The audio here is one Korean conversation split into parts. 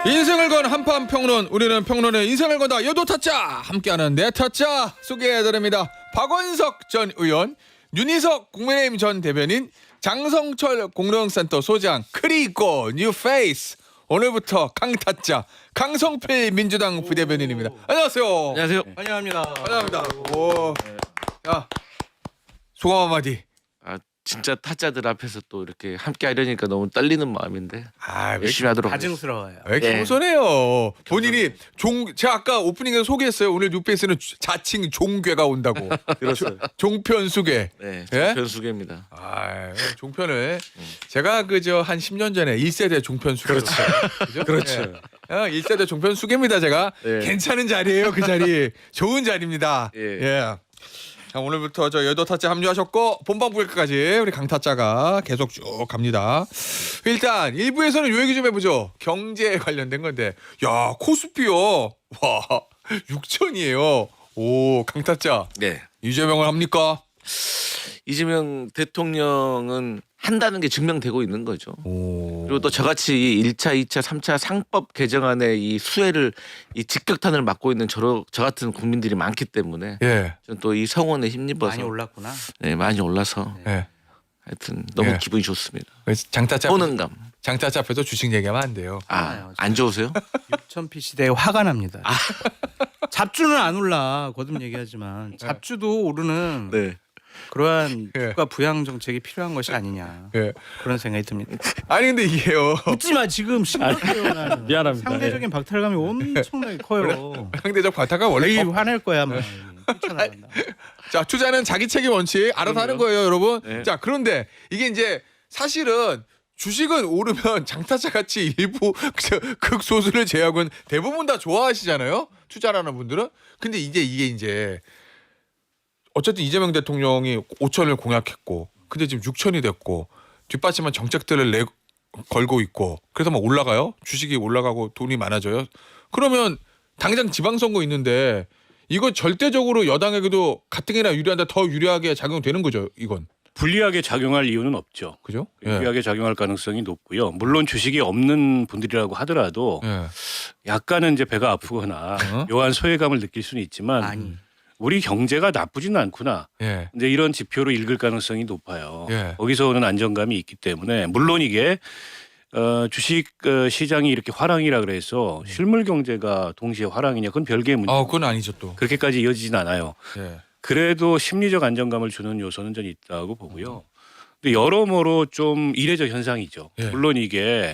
인생을 건 한판 평론, 우리는 평론의 인생을 건다. 여도 타짜 함께하는 내 타짜 소개해드립니다. 박원석 전 의원, 윤희석 국민의힘 전 대변인, 장성철 공릉센터 소장, 그리고 뉴페이스 오늘부터 강타짜 강성필 민주당 부대변인입니다. 안녕하세요. 안녕하세요. 환영합니다. 환영합니다. 오, 자 소감 한마디. 진짜 타짜들 앞에서 또 이렇게 함께 하려니까 너무 떨리는 마음인데 아, 왜 열심히 하도록 가증스러워요. 왜 이렇게 네. 겸손해요? 본인이 제가 아까 오프닝에서 소개했어요. 오늘 뉴페이스는 자칭 종괴가 온다고. 그렇죠. 종편수괴. 네, 예? 변수계입니다. 아, 종편을 제가 그저 한 10년 전에 1세대 종편수괴. 그렇죠. 그렇죠. 1세대 종편수괴입니다. 제가 네. 괜찮은 자리예요. 그 자리. 좋은 자리입니다. 예. 예. 자, 오늘부터 저 여도 타짜 합류하셨고 본방 부회까지 우리 강 타짜가 계속 쭉 갑니다. 일단 1부에서는 요 얘기 좀 해보죠. 경제에 관련된 건데, 야 코스피요, 와 6천이에요. 오, 강 타짜 네. 이재명을 합니까? 이재명 대통령은 한다는 게 증명되고 있는 거죠. 오. 그리고 또 저같이 1차, 2차, 3차 상법 개정안의 이 수혜를 이 직격탄을 맞고 있는 저 같은 국민들이 많기 때문에 예. 저는 또 이 성원에 힘입어서 많이 올랐구나. 네, 많이 올라서 예. 하여튼 너무 예. 기분이 좋습니다. 장 타짜 호능감. 장 타짜 앞에서 주식 얘기하면 안 돼요. 안 좋으세요? 6,000p 시대에 화가 납니다. 잡주는 안 올라 거듭 얘기하지만 잡주도 오르는 네. 그러한 예. 국가 부양 정책이 필요한 것이 아니냐 예. 그런 생각이 듭니다. 아니 근데 이게요. 묻지 마 지금 심각해요. 미안합니다. 상대적인 박탈감이 엄청나게 커요. 상대적 바타가 원래 에이 화낼 거야 막. 뛰쳐나간다. 자, 투자는 자기 책임 원칙 알아서 하는 거예요, 여러분. 네. 자, 그런데 이게 이제 사실은 주식은 오르면 장타자 같이 일부 극소수를 제외하고는 대부분 다 좋아하시잖아요. 투자라는 분들은. 근데 이게 이제 어쨌든 이재명 대통령이 5천을 공약했고, 근데 지금 6천이 됐고, 뒷받침한 정책들을 걸고 있고, 그래서 막 올라가요. 주식이 올라가고 돈이 많아져요. 그러면 당장 지방선거 있는데 이거 절대적으로 여당에게도 가뜩이나 유리한데 더 유리하게 작용되는 거죠, 이건. 불리하게 작용할 이유는 없죠. 그죠? 예. 유리하게 작용할 가능성이 높고요. 물론 주식이 없는 분들이라고 하더라도 예. 약간은 이제 배가 아프거나 묘한 소외감을 느낄 수는 있지만 아니 우리 경제가 나쁘지는 않구나. 예. 이제 이런 지표로 읽을 가능성이 높아요. 예. 거기서 오는 안정감이 있기 때문에 물론 이게 주식 시장이 이렇게 화랑이라 그래서 실물 경제가 동시에 화랑이냐 그건 별개의 문제. 그건 아니죠 또. 그렇게까지 이어지진 않아요. 예. 그래도 심리적 안정감을 주는 요소는 전 있다고 보고요. 근데 여러모로 좀 이례적 현상이죠. 예. 물론 이게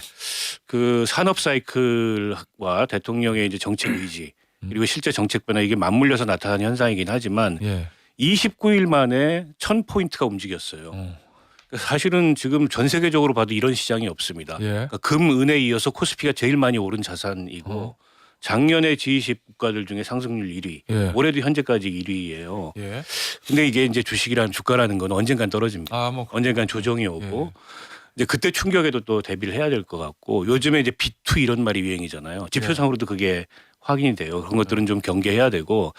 그 산업 사이클과 대통령의 이제 정책 의지 그리고 실제 정책 변화 이게 맞물려서 나타난 현상이긴 하지만 예. 29일 만에 1000포인트가 움직였어요. 그러니까 사실은 지금 전 세계적으로 봐도 이런 시장이 없습니다. 예. 그러니까 금, 은에 이어서 코스피가 제일 많이 오른 자산이고 작년에 G20 국가들 중에 상승률 1위, 예. 올해도 현재까지 1위예요. 예. 근데 이게 이제 주식이라는 주가라는 건 언젠간 떨어집니다. 뭐 언젠간 조정이 오고 이제 그때 충격에도 또 대비를 해야 될 것 같고 요즘에 이제 B2 이런 말이 유행이잖아요. 지표상으로도 그게 확인이 돼요. 그런 것들은 좀 경계해야 되고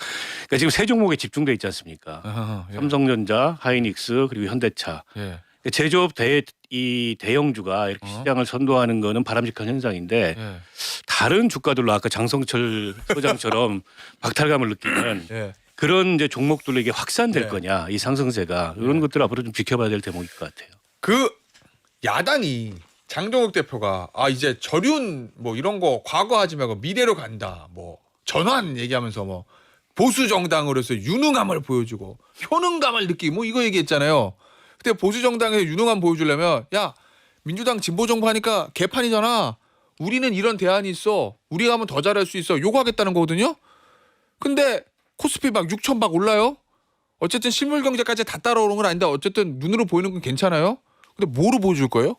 그러니까 지금 세 종목에 집중돼 있지 않습니까? 예. 삼성전자, 하이닉스 그리고 현대차. 예. 제조업 이 대형주가 이렇게 시장을 선도하는 거는 바람직한 현상인데 예. 다른 주가들로 아까 장성철 소장처럼 박탈감을 느끼는 예. 그런 이제 종목들로 이게 확산될 네. 거냐 이 상승세가 이런 것들 앞으로 좀 지켜봐야 될 대목일 것 같아요. 그 야당이 장동욱 대표가 이제 저륜 뭐 이런 거 과거 하지 말고 미래로 간다. 뭐 전환 얘기하면서 뭐 보수 정당으로서 유능함을 보여주고 효능감을 느끼고 뭐 이거 얘기했잖아요. 근데 보수 정당에서 유능함 보여주려면 야 민주당 진보 정부 하니까 개판이잖아. 우리는 이런 대안이 있어. 우리가 하면 더 잘할 수 있어. 요거 하겠다는 거거든요. 근데 코스피 막 6천 막 올라요. 어쨌든 실물 경제까지 다 따라오는 건 아닌데 어쨌든 눈으로 보이는 건 괜찮아요. 근데 뭐로 보여줄 거예요?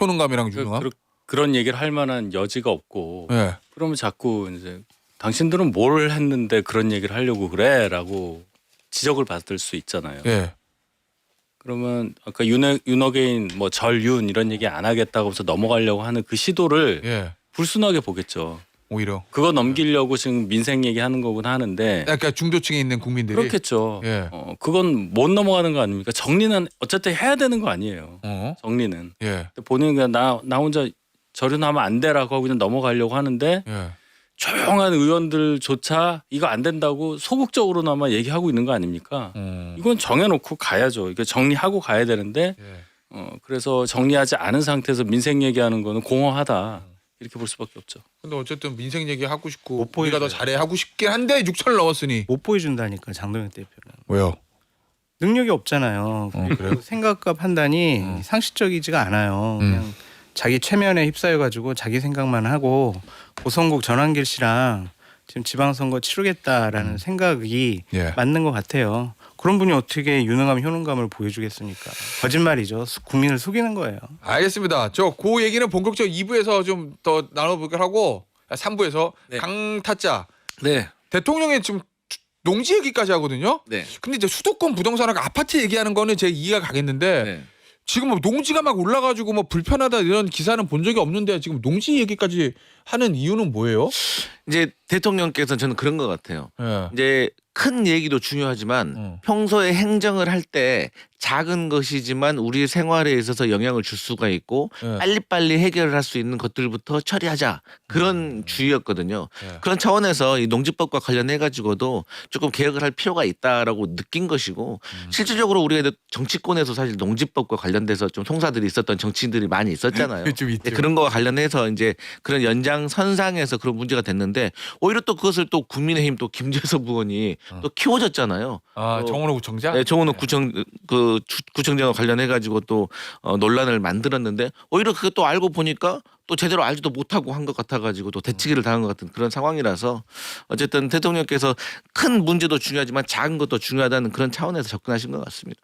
효능감이랑 유능함? 그런 얘기를 할 만한 여지가 없고 예. 그러면 자꾸 이제 당신들은 뭘 했는데 그런 얘기를 하려고 그래라고 지적을 받을 수 있잖아요. 예. 그러면 아까 윤어게인 뭐 절윤 이런 얘기 안 하겠다고 해서 넘어가려고 하는 그 시도를 예. 불순하게 보겠죠. 오히려. 그거 넘기려고 지금 민생 얘기하는 거긴 하는데 약간 중도층에 있는 국민들이. 그렇겠죠. 예. 그건 못 넘어가는 거 아닙니까? 정리는 어쨌든 해야 되는 거 아니에요. 어. 정리는. 예. 근데 본인은 그냥 나 혼자 저륜하면 안 돼라고 하고 그냥 넘어가려고 하는데 예. 조용한 의원들조차 이거 안 된다고 소극적으로나마 얘기하고 있는 거 아닙니까? 이건 정해놓고 가야죠. 이거 정리하고 가야 되는데 예. 그래서 정리하지 않은 상태에서 민생 얘기하는 거는 공허하다 이렇게 볼 수밖에 없죠. 근데 어쨌든 민생 얘기 하고 싶고 못 우리가 더 보여줘요. 잘해 하고 싶긴 한데 6천을 넘었으니 못 보여준다니까 장동혁 대표는. 왜요? 능력이 없잖아요. 그리고 그래요? 생각과 판단이 상식적이지가 않아요. 그냥 자기 최면에 휩싸여가지고 자기 생각만 하고 고성국 전환길 씨랑 지금 지방선거 치르겠다라는 생각이 예. 맞는 것 같아요. 그런 분이 어떻게 유능함, 효능감을 보여주겠습니까? 거짓말이죠. 국민을 속이는 거예요. 알겠습니다. 저 그 얘기는 본격적 2부에서 좀 더 나눠보기로 하고 3부에서 네. 강타짜 네. 대통령이 지금 농지 얘기까지 하거든요. 네. 근데 이제 수도권 부동산하고 아파트 얘기하는 거는 제 이해가 가겠는데 네. 지금 뭐 농지가 막 올라가지고 뭐 불편하다 이런 기사는 본 적이 없는데 지금 농지 얘기까지 하는 이유는 뭐예요? 이제 대통령께서는 저는 그런 것 같아요. 예. 이제 큰 얘기도 중요하지만 평소에 행정을 할 때 작은 것이지만 우리 생활에 있어서 영향을 줄 수가 있고 예. 빨리빨리 해결을 할 수 있는 것들부터 처리하자 그런 주의였거든요. 예. 그런 차원에서 이 농지법과 관련해 가지고도 조금 개혁을 할 필요가 있다라고 느낀 것이고 실질적으로 우리가 정치권에서 사실 농지법과 관련돼서 좀 송사들이 있었던 정치인들이 많이 있었잖아요. 좀 있죠. 네, 그런 거와 관련해서 이제 그런 연장선상에서 그런 문제가 됐는데 오히려 또 그것을 또 국민의힘 또 김재섭 의원이 또 키워졌잖아요. 아 정원호 구청장? 네, 정원호 구청장과 관련해 가지고 또 논란을 만들었는데 오히려 그것도 알고 보니까 또 제대로 알지도 못하고 한 것 같아 가지고 또 대치기를 당한 것 같은 그런 상황이라서 어쨌든 대통령께서 큰 문제도 중요하지만 작은 것도 중요하다는 그런 차원에서 접근하신 것 같습니다.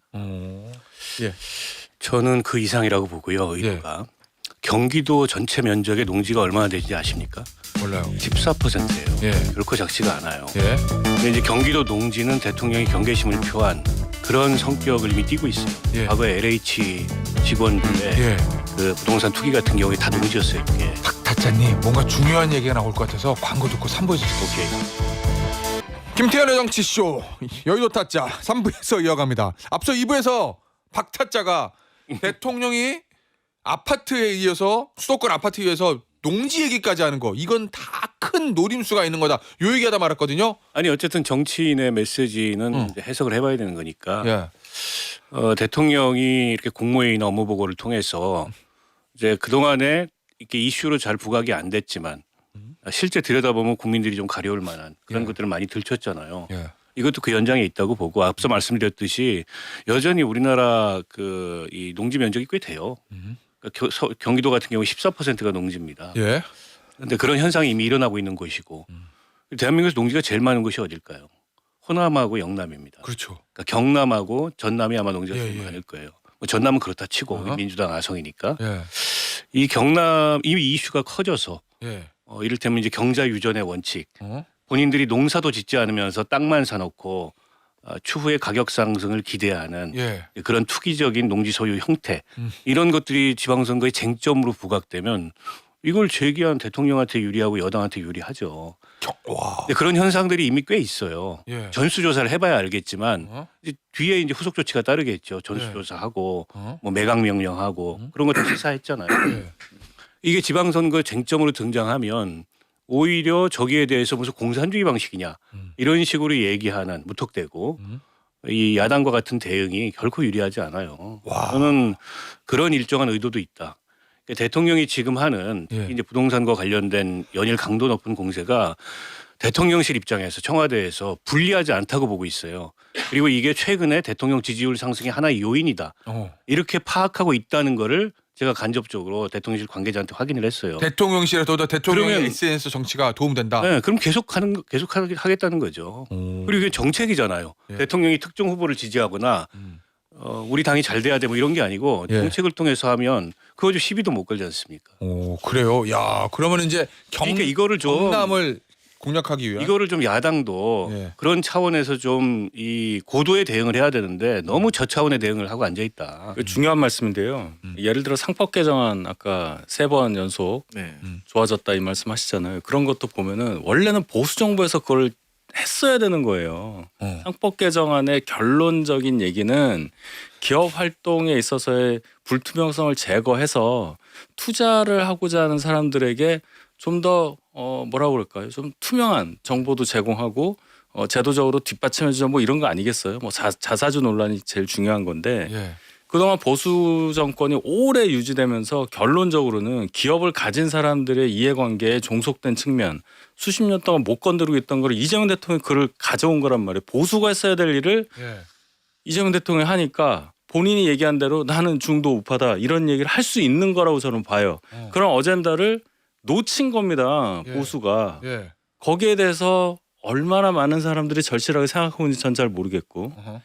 예. 저는 그 이상이라고 보고요. 의도가 경기도 전체 면적의 농지가 얼마나 되는지 아십니까? 몰라요. 14%예요. 예. 결코 작지가 않아요. 예. 근데 이제 경기도 농지는 대통령이 경계심을 표한 그런 성격을 이미 띠고 있어요. 예. 과거에 LH 직원들의 예. 그 부동산 투기 같은 경우에 다 농지였어요. 그게. 박타짜님 뭔가 중요한 얘기가 나올 것 같아서 광고 듣고 3부에서 오케이. 김태현의 정치쇼 여의도 타짜 3부에서 이어갑니다. 앞서 2부에서 박타짜가 대통령이 아파트에 이어서 수도권 아파트에 의해서 농지 얘기까지 하는 거 이건 다 큰 노림수가 있는 거다. 요 얘기하다 말았거든요. 아니 어쨌든 정치인의 메시지는 이제 해석을 해봐야 되는 거니까 예. 대통령이 이렇게 국무회의나 업무 보고를 통해서 이제 그 동안에 이렇게 이슈로 잘 부각이 안 됐지만 실제 들여다보면 국민들이 좀 가려울 만한 그런 것들을 많이 들켰잖아요. 예. 이것도 그 연장에 있다고 보고 앞서 말씀드렸듯이 여전히 우리나라 그 이 농지 면적이 꽤 돼요. 그러니까 경기도 같은 경우 14%가 농지입니다. 예. 그런데 그런 현상이 이미 일어나고 있는 곳이고 대한민국에서 농지가 제일 많은 곳이 어딜까요? 호남하고 영남입니다. 그렇죠. 그러니까 경남하고 전남이 아마 농지가 예, 제일 예. 많을 거예요. 뭐 전남은 그렇다 치고 어허. 민주당 아성이니까 예. 이 경남 이미 이슈가 커져서 예. 이를테면 이제 경자 유전의 원칙 어? 본인들이 농사도 짓지 않으면서 땅만 사놓고 추후에 가격 상승을 기대하는 예. 그런 투기적인 농지 소유 형태 이런 것들이 지방선거의 쟁점으로 부각되면 이걸 제기한 대통령한테 유리하고 여당한테 유리하죠. 와. 근데 그런 현상들이 이미 꽤 있어요. 예. 전수조사를 해봐야 알겠지만 어? 이제 뒤에 이제 후속 조치가 따르겠죠. 전수조사하고 어? 뭐 매각 명령하고 그런 것들 시사했잖아요. 예. 이게 지방선거 쟁점으로 등장하면 오히려 저기에 대해서 무슨 공산주의 방식이냐 이런 식으로 얘기하는 무턱대고 이 야당과 같은 대응이 결코 유리하지 않아요. 와. 저는 그런 일정한 의도도 있다. 대통령이 지금 하는 예. 이제 부동산과 관련된 연일 강도 높은 공세가 대통령실 입장에서 청와대에서 불리하지 않다고 보고 있어요. 그리고 이게 최근에 대통령 지지율 상승의 하나의 요인이다. 이렇게 파악하고 있다는 거를 제가 간접적으로 대통령실 관계자한테 확인을 했어요. 대통령실에도 대통령의 그러면- SNS 정치가 도움된다. 네, 그럼 계속 하겠다는 거죠. 그리고 이게 정책이잖아요. 예. 대통령이 특정 후보를 지지하거나 우리 당이 잘 돼야 돼 뭐 이런 게 아니고 예. 정책을 통해서 하면 그거 좀 시비도 못 걸지 않습니까? 오 그래요. 야 그러면 이제 그러니까 이거를 좀 경남을 공략하기 위한. 이거를 좀 야당도 예. 그런 차원에서 좀 이 고도의 대응을 해야 되는데 너무 저 차원의 대응을 하고 앉아 있다. 그 중요한 말씀인데요. 예를 들어 상법 개정안 아까 3번 연속 네. 좋아졌다 이 말씀하시잖아요. 그런 것도 보면은 원래는 보수 정부에서 그걸 했어야 되는 거예요. 어. 상법 개정안의 결론적인 얘기는 기업 활동에 있어서의 불투명성을 제거해서 투자를 하고자 하는 사람들에게 좀 더 뭐라고 그럴까요? 좀 투명한 정보도 제공하고 제도적으로 뒷받침해주자 뭐 이런 거 아니겠어요? 뭐 자사주 논란이 제일 중요한 건데 예. 그동안 보수 정권이 오래 유지되면서 결론적으로는 기업을 가진 사람들의 이해관계에 종속된 측면 수십 년 동안 못 건드리고 있던 걸 이재명 대통령이 그를 가져온 거란 말이에요. 보수가 했어야 될 일을 예. 이재명 대통령이 하니까 본인이 얘기한 대로 나는 중도 우파다 이런 얘기를 할 수 있는 거라고 저는 봐요. 그런 어젠다를 놓친 겁니다. 예. 보수가. 예. 거기에 대해서 얼마나 많은 사람들이 절실하게 생각하고 있는지 전 잘 모르겠고 어허.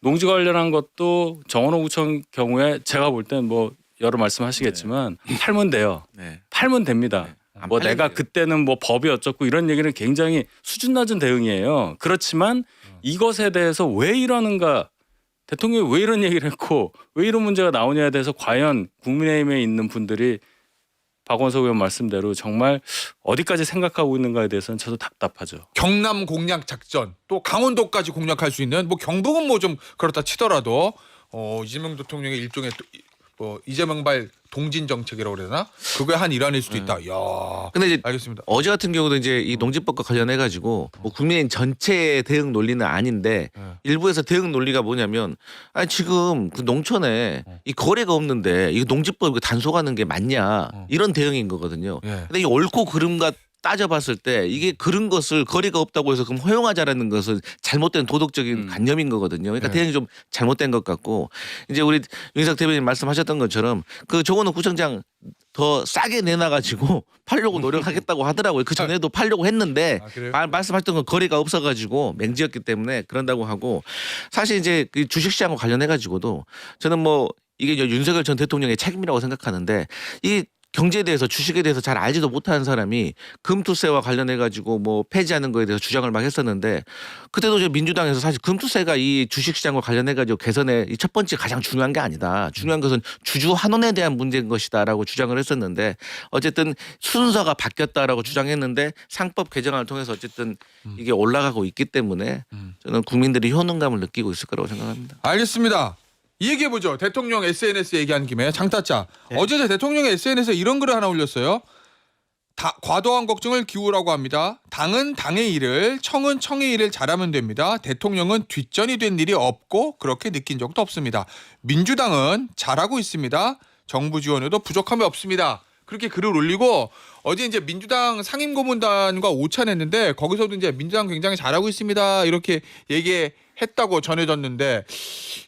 농지 관련한 것도 정원호구청 경우에 제가 볼 땐 뭐 여러 말씀하시겠지만 팔면 돼요. 네. 팔면 됩니다. 안 뭐 팔리면 내가 돼요. 그때는 뭐 법이 어쩌고 이런 얘기는 굉장히 수준 낮은 대응이에요. 그렇지만 이것에 대해서 왜 이러는가 대통령이 왜 이런 얘기를 했고 왜 이런 문제가 나오냐에 대해서 과연 국민의힘에 있는 분들이 박원석 의원 말씀대로 정말 어디까지 생각하고 있는가에 대해서는 저도 답답하죠. 경남 공략 작전 또 강원도까지 공략할 수 있는 뭐 경북은 뭐 좀 그렇다 치더라도 이재명 대통령의 일종의 뭐 이재명발 동진 정책이라고 그래야 되나? 그게 한 일환일 수도 있다. 야. 근데 이제 알겠습니다. 어제 같은 경우도 이제 이 농지법과 관련해 가지고 뭐 국민의힘 전체의 대응 논리는 아닌데 네. 일부에서 대응 논리가 뭐냐면 아니 지금 그 농촌에 이 거래가 없는데 이거 농지법 이거 단속하는 게 맞냐 이런 대응인 거거든요. 예. 근데 이 옳고 그름과 따져봤을 때 이게 그런 것을 거리가 없다고 해서 그럼 허용하자라는 것은 잘못된 도덕적인 관념인 거거든요. 그러니까 네. 대응이 좀 잘못된 것 같고 이제 우리 윤석 대변인 말씀하셨던 것처럼 그 조건호 구청장 더 싸게 내놔가지고 팔려고 노력하겠다고 하더라고요. 그 전에도 팔려고 했는데 아, 그래요? 말씀하셨던 건 거리가 없어가지고 맹지였기 때문에 그런다고 하고 사실 이제 그 주식시장과 관련해가지고도 저는 뭐 이게 이제 윤석열 전 대통령의 책임이라고 생각하는데 이 경제에 대해서 주식에 대해서 잘 알지도 못하는 사람이 금투세와 관련해 가지고 뭐 폐지하는 거에 대해서 주장을 막 했었는데 그때도 이제 민주당에서 사실 금투세가 이 주식시장과 관련해 가지고 개선의 이 첫 번째 가장 중요한 게 아니다. 중요한 것은 주주 환원에 대한 문제인 것이다라고 주장을 했었는데 어쨌든 순서가 바뀌었다라고 주장했는데 상법 개정안을 통해서 어쨌든 이게 올라가고 있기 때문에 저는 국민들이 효능감을 느끼고 있을 거라고 생각합니다. 알겠습니다. 이 얘기해 보죠. 대통령 SNS 얘기한 김에 장타짜. 네. 어제 대통령의 SNS에 이런 글을 하나 올렸어요. 과도한 걱정을 기우라고 합니다. 당은 당의 일을, 청은 청의 일을 잘하면 됩니다. 대통령은 뒷전이 된 일이 없고 그렇게 느낀 적도 없습니다. 민주당은 잘하고 있습니다. 정부 지원에도 부족함이 없습니다. 그렇게 글을 올리고 어제 이제 민주당 상임고문단과 오찬했는데 거기서도 이제 민주당 굉장히 잘하고 있습니다. 이렇게 얘기했다고 전해졌는데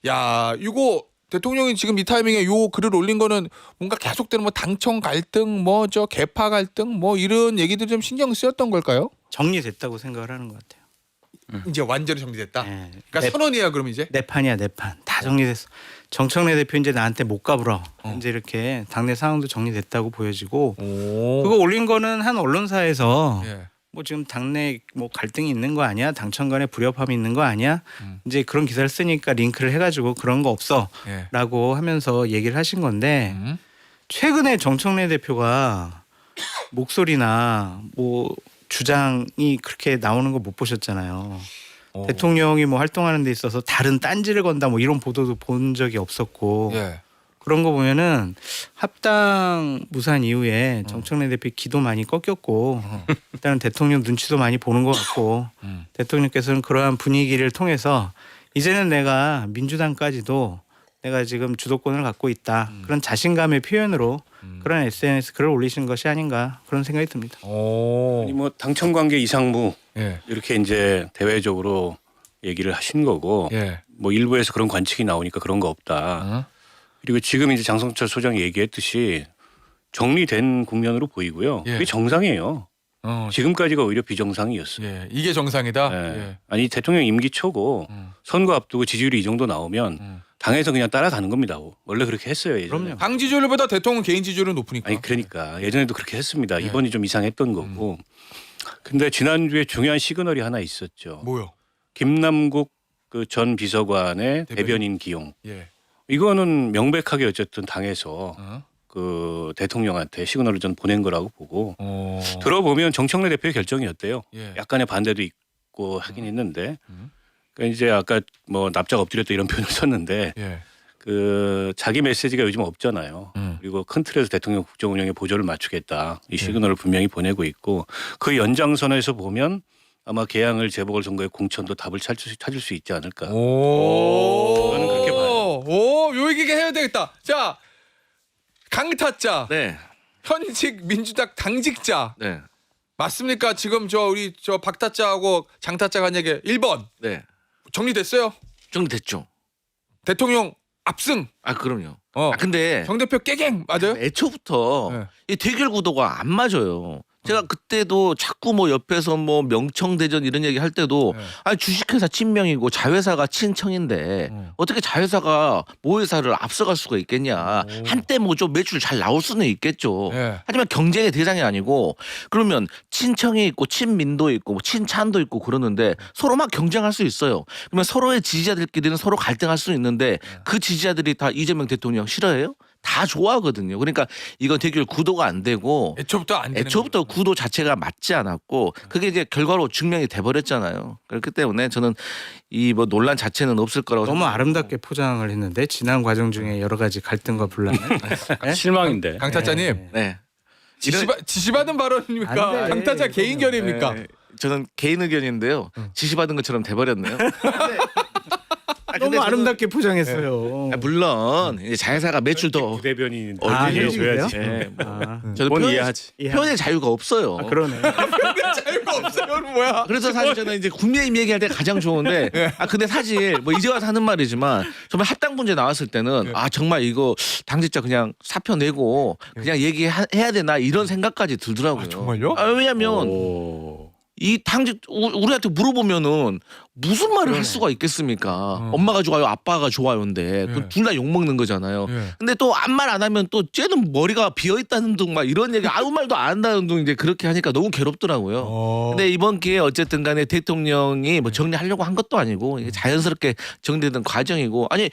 야 이거 대통령이 지금 이 타이밍에 요 글을 올린 거는 뭔가 계속되는 뭐 당청 갈등 뭐 저 개파 갈등 뭐 이런 얘기들 좀 신경 쓰였던 걸까요? 정리됐다고 생각을 하는 것 같아요. 이제 완전히 정리됐다. 네. 그러니까 선언이야 그럼 이제. 내 판이야 내 판. 다 정리됐어. 정청래 대표 이제 나한테 못 가불어. 이제 이렇게 당내 상황도 정리됐다고 보여지고 오. 그거 올린 거는 한 언론사에서 예. 뭐 지금 당내 뭐 갈등이 있는 거 아니야? 당청 간에 불협화음이 있는 거 아니야? 이제 그런 기사를 쓰니까 링크를 해가지고 그런 거 예. 없어라고 하면서 얘기를 하신 건데 최근에 정청래 대표가 목소리나 뭐 주장이 그렇게 나오는 거 못 보셨잖아요. 오. 대통령이 뭐 활동하는 데 있어서 다른 딴지를 건다 뭐 이런 보도도 본 적이 없었고 예. 그런 거 보면은 합당 무산 이후에 정청래 대표 기도 많이 꺾였고 일단은 대통령 눈치도 많이 보는 것 같고 대통령께서는 그러한 분위기를 통해서 이제는 내가 민주당까지도 내가 지금 주도권을 갖고 있다 그런 자신감의 표현으로 그런 SNS 글을 올리신 것이 아닌가 그런 생각이 듭니다. 오. 아니 뭐 당청 관계 이상무 예. 이렇게 이제 대외적으로 얘기를 하신 거고 예. 뭐 일부에서 그런 관측이 나오니까 그런 거 없다. 어? 그리고 지금 이제 장성철 소장이 얘기했듯이 정리된 국면으로 보이고요. 예. 그게 정상이에요. 지금까지가 오히려 비정상이었어요. 예. 이게 정상이다. 예. 예. 아니 대통령 임기 초고 선거 앞두고 지지율이 이 정도 나오면 당에서 그냥 따라가는 겁니다. 원래 그렇게 했어요. 예전에. 그럼요. 당 지지율보다 대통령 개인 지지율은 높으니까. 아니 그러니까 예전에도 그렇게 했습니다. 예. 이번이 좀 이상했던 거고. 근데 지난주에 중요한 시그널이 하나 있었죠. 뭐요? 김남국 그 전 비서관의 대변인? 대변인 기용. 예. 이거는 명백하게 어쨌든 당에서 어? 그 대통령한테 시그널을 전 보낸 거라고 보고 어. 들어보면 정청래 대표의 결정이었대요. 예. 약간의 반대도 있고 받고 하긴 했는데 그러니까 이제 아까 뭐 납작 엎드렸다 이런 표현을 썼는데 예. 그 자기 메시지가 요즘 없잖아요. 그리고 큰 틀에서 대통령 국정 운영에 보조를 맞추겠다 이 시그널을 분명히 보내고 있고 그 연장선에서 보면 아마 개항을 재보궐선거의 공천도 답을 찾을 수 있지 않을까. 오. 저는 그렇게 봐요. 오, 요 얘기 해야 되겠다. 자, 강타자, 네. 현직 민주당 당직자 네. 맞습니까? 지금 우리 박타자하고 장타자가 한 얘기 1번 네. 정리됐어요? 정리됐죠. 대통령 압승. 아 그럼요. 어. 근데 정 대표 깨갱 맞아요? 애초부터 네. 이 대결 구도가 안 맞아요. 제가 그때도 자꾸 뭐 옆에서 뭐 명청대전 이런 얘기 할 때도 네. 아니 주식회사 친명이고 자회사가 친청인데 어떻게 자회사가 모회사를 앞서갈 수가 있겠냐. 한때 뭐 좀 매출 잘 나올 수는 있겠죠. 네. 하지만 경쟁의 대상이 아니고 그러면 친청이 있고 친민도 있고 뭐 친찬도 있고 그러는데 서로 막 경쟁할 수 있어요. 그러면 서로의 지지자들끼리는 서로 갈등할 수 있는데 그 지지자들이 다 이재명 대통령 싫어해요? 다 좋아하거든요. 그러니까 이건 대결 구도가 안 되고 애초부터 안 되는 애초부터 거죠. 구도 자체가 맞지 않았고 그게 이제 결과로 증명이 돼버렸잖아요. 그렇기 때문에 저는 이 뭐 논란 자체는 없을 거라고 너무 생각합니다. 아름답게 포장을 했는데 지난 과정 중에 여러 가지 갈등과 분란을. 네? 실망인데. 강타자님 네. 이런- 지시받은 안 발언입니까? 돼. 강타자 개인 이거는- 결의입니까? 네, 저는 개인 의견인데요. 지시받은 것처럼 돼버렸네요. 너무 아름답게 포장했어요. 물론 이제 자회사가 매출 더 부대변인인데 아, 이해줘야지. 네, 아, 저는 그건 표현- 이해하지. 표현의 자유가 없어요. 아, 그러네. 자유가 없어요는 뭐야? 그래서 사실 저는 이제 국민의힘 얘기할 때 가장 좋은데 근데 사실 뭐 이제 와서 하는 말이지만 정말 합당 문제 나왔을 때는 정말 이거 당직자 그냥 사표 내고 그냥 얘기해야 되나 이런 생각까지 들더라고요. 정말요? 왜냐면 오. 이 당직 우리한테 물어보면은 무슨 말을 할 수가 있겠습니까? 엄마가 좋아요, 아빠가 좋아요인데 둘 다 욕 먹는 거잖아요. 예. 근데 또 아무 말 안 하면 또 쟤는 머리가 비어 있다는 둥 막 이런 얘기 아무 말도 안 한다는 둥 이제 그렇게 하니까 너무 괴롭더라고요. 근데 이번 기회에 어쨌든 간에 대통령이 뭐 정리하려고 한 것도 아니고 이게 자연스럽게 정리되는 과정이고 아니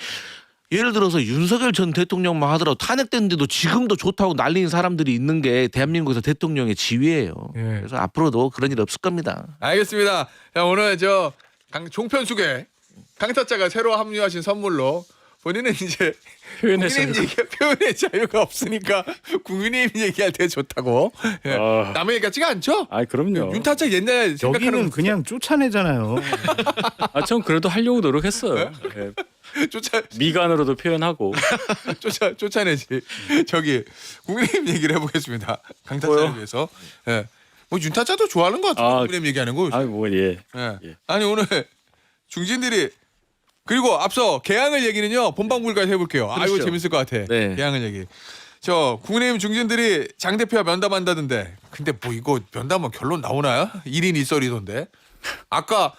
예를 들어서 윤석열 전 대통령만 하더라도 탄핵됐는데도 지금도 좋다고 난리는 사람들이 있는 게 대한민국에서 대통령의 지위예요. 예. 그래서 앞으로도 그런 일 없을 겁니다. 알겠습니다. 자, 오늘 종편숙에 강타자가 새로 합류하신 선물로 본인은 이제 표현의 국민의힘 표현의 자유가 없으니까 국민의힘 얘기할 때 좋다고. 예. 아. 남의 얘기 같지가 않죠? 아 그럼요. 윤타자 옛날 생각하는 여기는 그냥 쫓아내잖아요. 전 그래도 하려고 노력했어요. 예. 미간으로도 표현하고. 쫓아내지. 저기 국민의힘 얘기를 해보겠습니다. 강타자를 뭐요? 위해서. 예. 뭐 윤타자도 좋아하는 것 같아요. 아, 국민의힘 얘기하는 거. 뭐 예. 예. 예. 아니 오늘 중진들이 그리고 앞서 개항을 얘기는요 본방불가에서 해볼게요. 아 이거 그렇죠. 재밌을 것 같아. 네. 개항을 얘기. 저 국민의힘 중진들이 장 대표와 면담한다던데. 근데 뭐 이거 면담은 결론 나오나요? 1인 1썰이던데. 아까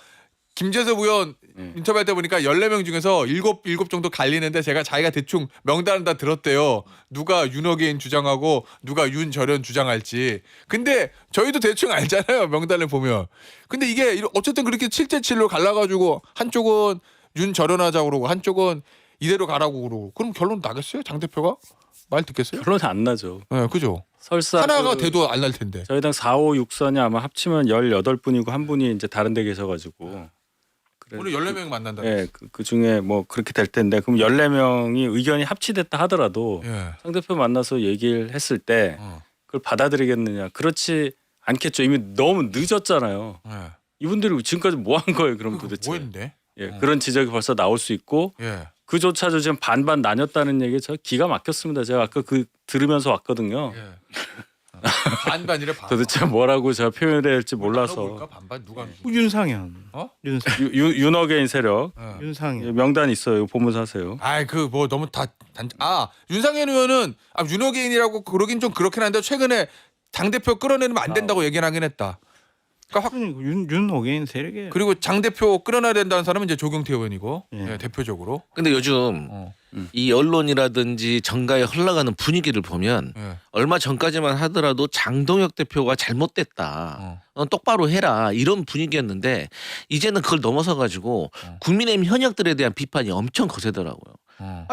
김재섭 의원 인터뷰할 때 보니까 14명 중에서 7 정도 갈리는데 제가 자기가 대충 명단을 다 들었대요. 누가 윤어게인 주장하고 누가 윤절연 주장할지. 근데 저희도 대충 알잖아요. 명단을 보면. 근데 이게 어쨌든 그렇게 7대7로 갈라가지고 한쪽은 윤절연하자고 그러고 한쪽은 이대로 가라고 그러고. 그럼 결론 나겠어요? 장 대표가? 말 듣겠어요? 결론이 안 나죠. 네, 그죠. 설사 하나가 돼도 안 날 텐데. 저희 당 4, 5, 6선이 아마 합치면 18분이고 한 분이 이제 다른 데 계셔가지고. 그래. 오늘 14명 만난다. 예, 그 중에 뭐 그렇게 될 텐데 그럼 14명이 의견이 합치됐다 하더라도 예. 장 대표 만나서 얘기를 했을 때 그걸 받아들이겠느냐? 그렇지 않겠죠. 이미 너무 늦었잖아요. 예. 이분들이 지금까지 뭐 한 거예요? 그럼 도대체? 뭐 했는데? 예, 그런 지적이 벌써 나올 수 있고 예. 그조차도 지금 반반 나뉘었다는 얘기 저 기가 막혔습니다. 제가 아까 그 들으면서 왔거든요. 예. 반반이래 반. 도대체 뭐라고 제가 표현해야 될지 몰라서 나눠볼까? 반반 누가 윤상현. 어? 윤어게인 세력 어. 윤상현. 명단 있어요. 보면서 하세요. 아이 그 뭐 너무 윤상현 의원은 윤호개인이라고 그러긴 좀 그렇긴 한데 최근에 당 대표 끌어내면 안 된다고 얘기는 하긴 했다. 그러니까 윤호개인 세력에. 그리고 장 대표 끌어내야 된다는 사람은 이제 조경태 의원이고 예. 예, 대표적으로. 근데 요즘 이 언론이라든지 정가에 흘러가는 분위기를 보면 예. 얼마 전까지만 하더라도 장동혁 대표가 잘못됐다. 똑바로 해라 이런 분위기였는데 이제는 그걸 넘어서 가지고 국민의힘 현역들에 대한 비판이 엄청 거세더라고요.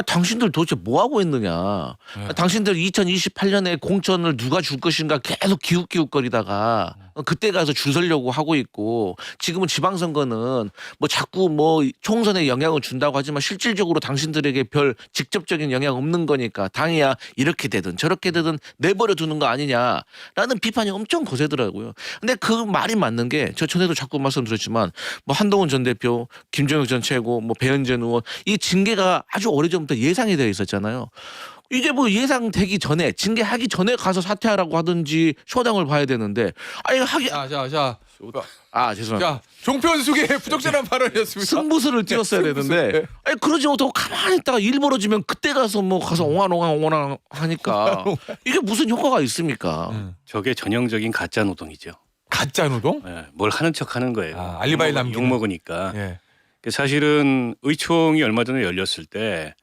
당신들 도대체 뭐 하고 있느냐. 당신들 2028년에 공천을 누가 줄 것인가 계속 기웃기웃거리다가 그때 가서 줄 서려고 하고 있고 지금은 지방선거는 뭐 자꾸 뭐 총선에 영향을 준다고 하지만 실질적으로 당신들에게 별 직접적인 영향 없는 거니까 당이야 이렇게 되든 저렇게 되든 내버려 두는 거 아니냐라는 비판이 엄청 거세더라고요. 근데 그 말이 맞는 게 저 전에도 자꾸 말씀드렸지만 뭐 한동훈 전 대표, 김종혁 전 최고, 뭐 배현진 의원 이 징계가 아주 오래전부터 예상이 되어 있었잖아요. 이게 뭐 예상되기 전에 징계하기 전에 가서 사퇴하라고 하든지 쇼당을 봐야 되는데 아니 하기 자, 죄송합니다. 자, 종편숙의 부적절한 발언이었습니다. 승부수를 띄웠어야 되는데 아니 그러지 못하고 가만히 있다가 일 벌어지면 그때 가서 뭐 가서 옹알옹알 하니까 이게 무슨 효과가 있습니까? 저게 전형적인 가짜 노동이죠. 가짜 노동? 예, 뭘 하는 척하는 거예요. 알리바이 남기는. 욕 먹으니까. 예. 사실은 의총이 얼마 전에 열렸을 때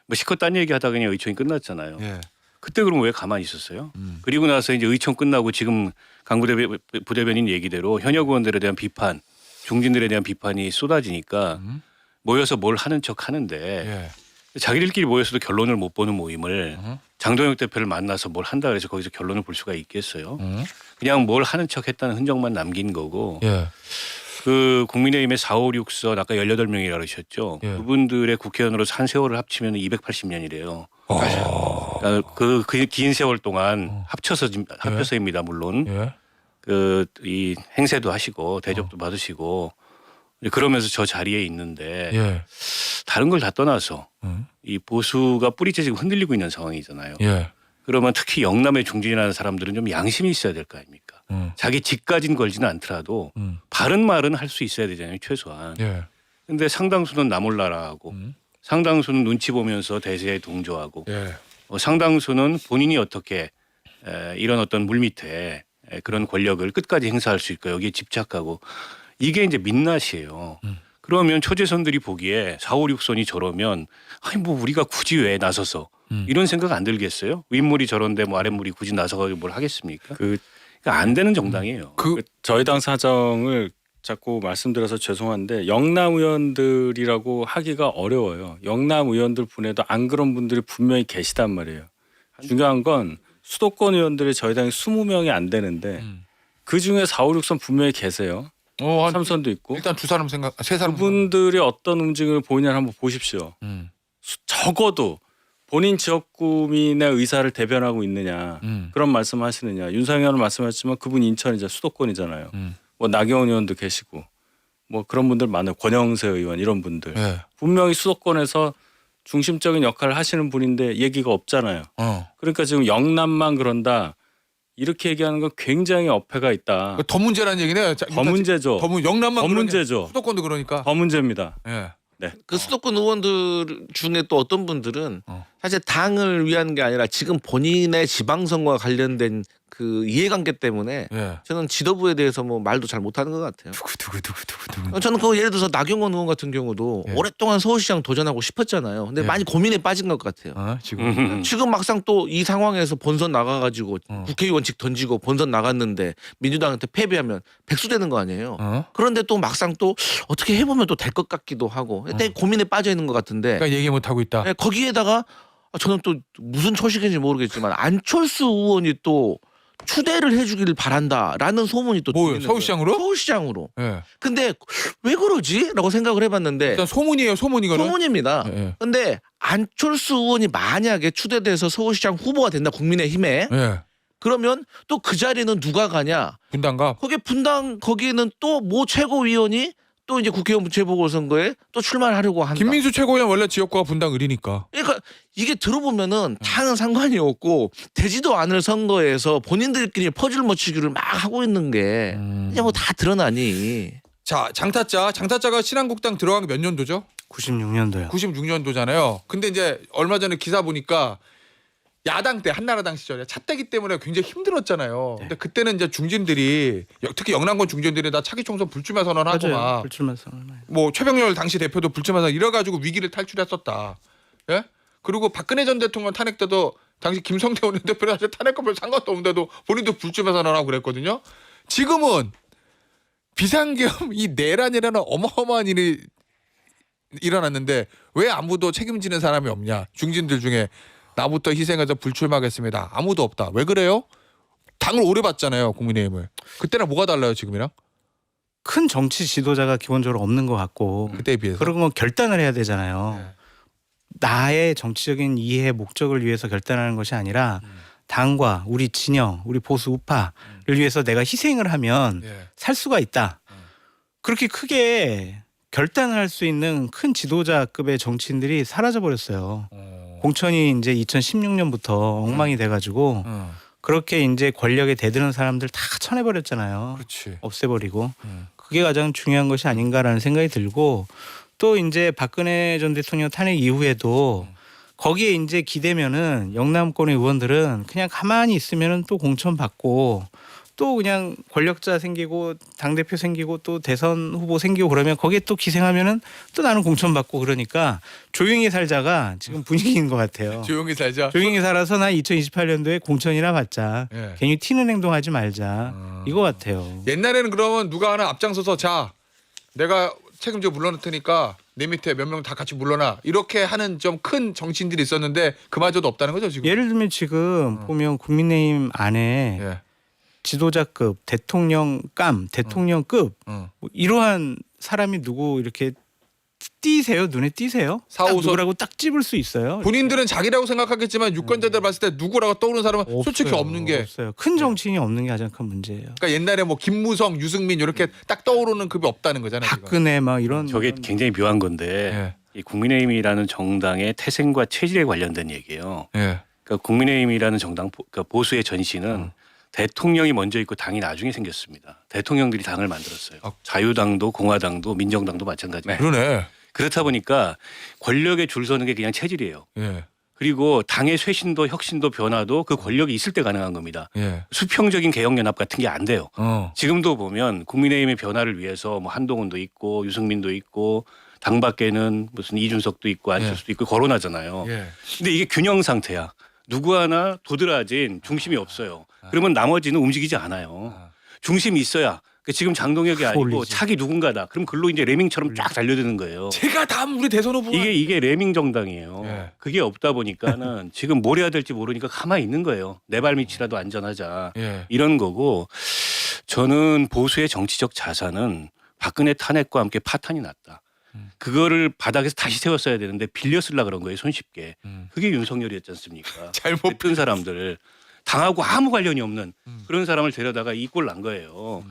뭐 실컷 딴 얘기하다 그냥 의총이 끝났잖아요. 예. 그때 그럼 왜 가만히 있었어요? 그리고 나서 이제 의총 끝나고 지금 강 부대변인 얘기대로 현역 의원들에 대한 비판, 중진들에 대한 비판이 쏟아지니까 모여서 뭘 하는 척 하는데 예. 자기들끼리 모여서도 결론을 못 보는 모임을 장동혁 대표를 만나서 뭘 한다 그래서 거기서 결론을 볼 수가 있겠어요? 그냥 뭘 하는 척 했다는 흔적만 남긴 거고 예. 그 국민의힘의 4, 5, 6선 아까 18명이라고 그러셨죠. 예. 그분들의 국회의원으로 한 세월을 합치면 280년이래요. 그러니까 그 긴 세월 동안 합쳐서입니다. 물론 예. 이 행세도 하시고 대접도 받으시고 그러면서 저 자리에 있는데 예. 다른 걸 다 떠나서 이 보수가 뿌리째 지금 흔들리고 있는 상황이잖아요. 예. 그러면 특히 영남의 중진이라는 사람들은 좀 양심이 있어야 될 거 아닙니까? 자기 집까지는 걸지는 않더라도 바른 말은 할 수 있어야 되잖아요. 최소한. 예. 근데 상당수는 나 몰라라 하고 상당수는 눈치 보면서 대세에 동조하고 예. 상당수는 본인이 어떻게 이런 어떤 물밑에 그런 권력을 끝까지 행사할 수 있을까 여기에 집착하고 이게 이제 민낯이에요. 그러면 초재선들이 보기에 4, 5, 6선이 저러면 아니 뭐 우리가 굳이 왜 나서서 이런 생각 안 들겠어요? 윗물이 저런데 뭐 아랫물이 굳이 나서가지고 뭘 하겠습니까? 그러니까 안 되는 정당이에요. 저희 당 사정을 자꾸 말씀드려서 죄송한데 영남 의원들이라고 하기가 어려워요. 영남 의원들 분에도 안 그런 분들이 분명히 계시단 말이에요. 중요한 건 수도권 의원들이 저희 당에 20명이 안 되는데 그 중에 4, 5, 6선 분명히 계세요. 한 3선도 있고. 일단 세 사람. 그분들이 어떤 움직임을 보이냐를 한번 보십시오. 적어도 본인 지역구민의 의사를 대변하고 있느냐 그런 말씀하시느냐. 윤상현 의원은 말씀하셨지만 그분 인천이자 수도권이잖아요. 뭐 나경원 의원도 계시고 뭐 그런 분들 많아요. 권영세 의원 이런 분들 예. 분명히 수도권에서 중심적인 역할을 하시는 분인데 얘기가 없잖아요. 그러니까 지금 영남만 그런다 이렇게 얘기하는 건 굉장히 어폐가 있다. 더 문제라는 얘기네요. 더 문제죠. 영남만 더 그러냐. 문제죠. 수도권도 그러니까. 더 문제입니다. 예. 네. 그 수도권 의원들 중에 또 어떤 분들은 사실 당을 위한 게 아니라 지금 본인의 지방선거와 관련된 그 이해관계 때문에 예. 저는 지도부에 대해서 뭐 말도 잘 못하는 것 같아요. 두구. 저는 그 예를 들어서 나경원 의원 같은 경우도 예. 오랫동안 서울시장 도전하고 싶었잖아요. 근데 예. 많이 고민에 빠진 것 같아요. 지금. 지금 막상 또 이 상황에서 본선 나가가지고 국회의원직 던지고 본선 나갔는데 민주당한테 패배하면 백수되는 거 아니에요. 그런데 또 막상 또 어떻게 해보면 또 될 것 같기도 하고 되게 고민에 빠져 있는 것 같은데 그러니까 얘기 못 하고 있다. 네, 거기에다가 저는 또 무슨 초식인지 모르겠지만 안철수 의원이 또 추대를 해주길 바란다라는 소문이 또 뭐요? 들리는 서울시장으로? 거예요. 서울시장으로. 예. 근데 왜 그러지?라고 생각을 해봤는데 일단 소문이에요. 이거는. 소문입니다. 예. 근데 안철수 의원이 만약에 추대돼서 서울시장 후보가 된다 국민의힘에 예. 그러면 또 그 자리는 누가 가냐? 분당갑. 거기 분당 거기에는 또 모 최고위원이 또 이제 국회의원 재보궐선거에 또 출마를 하려고 한다. 김민수 최고위원 원래 지역구가 분당 을이니까. 그러니까 이게 들어보면은 당은 상관이 없고 되지도 않을 선거에서 본인들끼리 퍼즐 맞추기를 막 하고 있는 게 그냥 뭐 다 드러나니. 자, 장타짜가 신한국당 들어간 게 몇 년도죠? 96년도요. 96년도잖아요. 근데 이제 얼마 전에 기사 보니까 야당 때 한나라당 시절에 차떼기 때문에 굉장히 힘들었잖아요. 근데 그때는 이제 중진들이 특히 영남권 중진들이 다 차기 총선 불출마 선언하고 막 불출마 선언. 뭐 최병렬 당시 대표도 불출마 선언 이래가지고 위기를 탈출했었다. 예? 그리고 박근혜 전 대통령 탄핵 때도 당시 김성태 원내대표는 사실 탄핵과 별 상관도 없는데도 본인도 불출마 선언하고 그랬거든요. 지금은 비상계엄 이 내란이라는 어마어마한 일이 일어났는데 왜 아무도 책임지는 사람이 없냐. 중진들 중에 나부터 희생해서 불출마하겠습니다. 아무도 없다. 왜 그래요? 당을 오래 봤잖아요, 국민의힘을. 그때랑 뭐가 달라요, 지금이랑? 큰 정치 지도자가 기본적으로 없는 것 같고 그때에 비해서. 그런 건 결단을 해야 되잖아요. 네. 나의 정치적인 이해 목적을 위해서 결단하는 것이 아니라 당과 우리 진영, 우리 보수 우파를 위해서 내가 희생을 하면 예. 살 수가 있다. 그렇게 크게 결단을 할 수 있는 큰 지도자급의 정치인들이 사라져 버렸어요. 공천이 이제 2016년부터 엉망이 돼가지고 그렇게 이제 권력에 대드는 사람들 다 쳐내버렸잖아요. 그렇지. 없애버리고 그게 가장 중요한 것이 아닌가라는 생각이 들고 또 이제 박근혜 전 대통령 탄핵 이후에도 거기에 이제 기대면은 영남권의 의원들은 그냥 가만히 있으면은 또 공천 받고 또 그냥 권력자 생기고 당대표 생기고 또 대선 후보 생기고 그러면 거기에 또 기생하면은 또 나는 공천 받고 그러니까 조용히 살자가 지금 분위기인 것 같아요. 조용히 살자. 조용히 살아서 나 2028년도에 공천이나 받자. 예. 괜히 튀는 행동하지 말자. 이거 같아요. 옛날에는 그러면 누가 하나 앞장서서 자 내가 책임져 물러날 테니까 내 밑에 몇 명 다 같이 물러나 이렇게 하는 좀 큰 정치인들이 있었는데 그마저도 없다는 거죠 지금. 예를 들면 지금 보면 국민의힘 안에 예. 지도자급, 대통령급 어. 뭐 이러한 사람이 누구 이렇게 띄세요? 눈에 띄세요? 딱 4호선. 누구라고 딱 집을 수 있어요? 본인들은 자기라고 생각하겠지만 유권자들 봤을 때 누구라고 떠오르는 사람은 솔직히 없어요. 없는 게. 없어요. 큰 정치인이 없는 게 가장 큰 문제예요. 그러니까 옛날에 뭐 김무성, 유승민 이렇게 딱 떠오르는 급이 없다는 거잖아요. 지금. 박근혜 막 이런 저게 굉장히 묘한 건데 이 국민의힘이라는 정당의 태생과 체질에 관련된 얘기예요. 예. 그러니까 국민의힘이라는 정당 그러니까 보수의 전신은 대통령이 먼저 있고 당이 나중에 생겼습니다. 대통령들이 당을 만들었어요. 아. 자유당도 공화당도 민정당도 마찬가지예요. 그러네. 그렇다 보니까 권력에 줄 서는 게 그냥 체질이에요. 예. 그리고 당의 쇄신도 혁신도 변화도 그 권력이 있을 때 가능한 겁니다. 예. 수평적인 개혁연합 같은 게 안 돼요. 어. 지금도 보면 국민의힘의 변화를 위해서 뭐 한동훈도 있고 유승민도 있고 당 밖에는 무슨 이준석도 있고 안철수도 있고 거론하잖아요. 예. 근데 이게 균형 상태야. 누구 하나 도드라진 중심이 없어요. 그러면 나머지는 움직이지 않아요. 중심이 있어야. 그러니까 지금 장동혁이 아니고 올리지. 차기 누군가다. 그럼 글로 이제 레밍처럼 쫙 달려드는 거예요. 제가 다음 우리 대선 후보. 이게 레밍 정당이에요. 예. 그게 없다 보니까는 지금 뭘 해야 될지 모르니까 가만히 있는 거예요. 내 발밑이라도 안전하자. 예. 이런 거고 저는 보수의 정치적 자산은 박근혜 탄핵과 함께 파탄이 났다. 그거를 바닥에서 다시 세웠어야 되는데 빌려 쓰려 그런 거예요. 손쉽게. 그게 윤석열이었지 않습니까? 잘못 했던 사람들 당하고 아무 관련이 없는 그런 사람을 데려다가 이 꼴 난 거예요.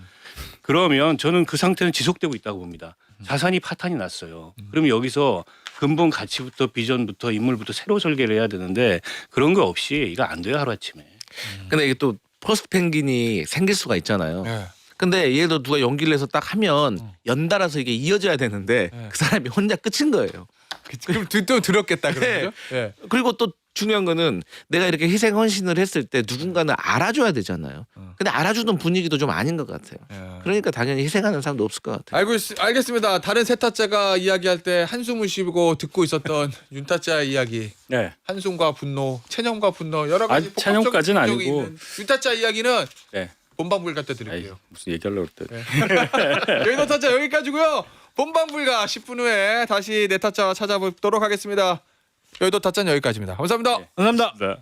그러면 저는 그 상태는 지속되고 있다고 봅니다. 자산이 파탄이 났어요. 그러면 여기서 근본 가치부터 비전부터 인물부터 새로 설계를 해야 되는데 그런 거 없이 이거 안 돼요 하루아침에. 근데 이게 또 퍼스트 펭귄이 생길 수가 있잖아요. 예. 근데 예를 들어 누가 연기를 해서 딱 하면 연달아서 이게 이어져야 되는데 그 사람이 혼자 끝인 거예요. 그럼 또 들었겠다 그런 네. 거죠? 예. 그리고 또 중요한 거는 내가 이렇게 희생 헌신을 했을 때 누군가는 알아줘야 되잖아요. 근데 알아주는 분위기도 좀 아닌 것 같아요. 예. 그러니까 당연히 희생하는 사람도 없을 것 같아요. 알겠습니다. 다른 세타짜가 이야기할 때 한숨을 쉬고 듣고 있었던 윤타짜 이야기. 네. 한숨과 분노, 체념과 분노 여러 가지 아니, 체념까지는 복합적인 감정이 아니고. 있는 윤타짜 이야기는 네. 본방불가 때 아이, 드릴게요. 무슨 얘기하려고 그랬대. 여의도 타짜 여기까지고요. 본방불가 10분 후에 다시 내 타짜 찾아보도록 하겠습니다. 여의도 타짜는 여기까지입니다. 감사합니다. 네. 감사합니다. 네.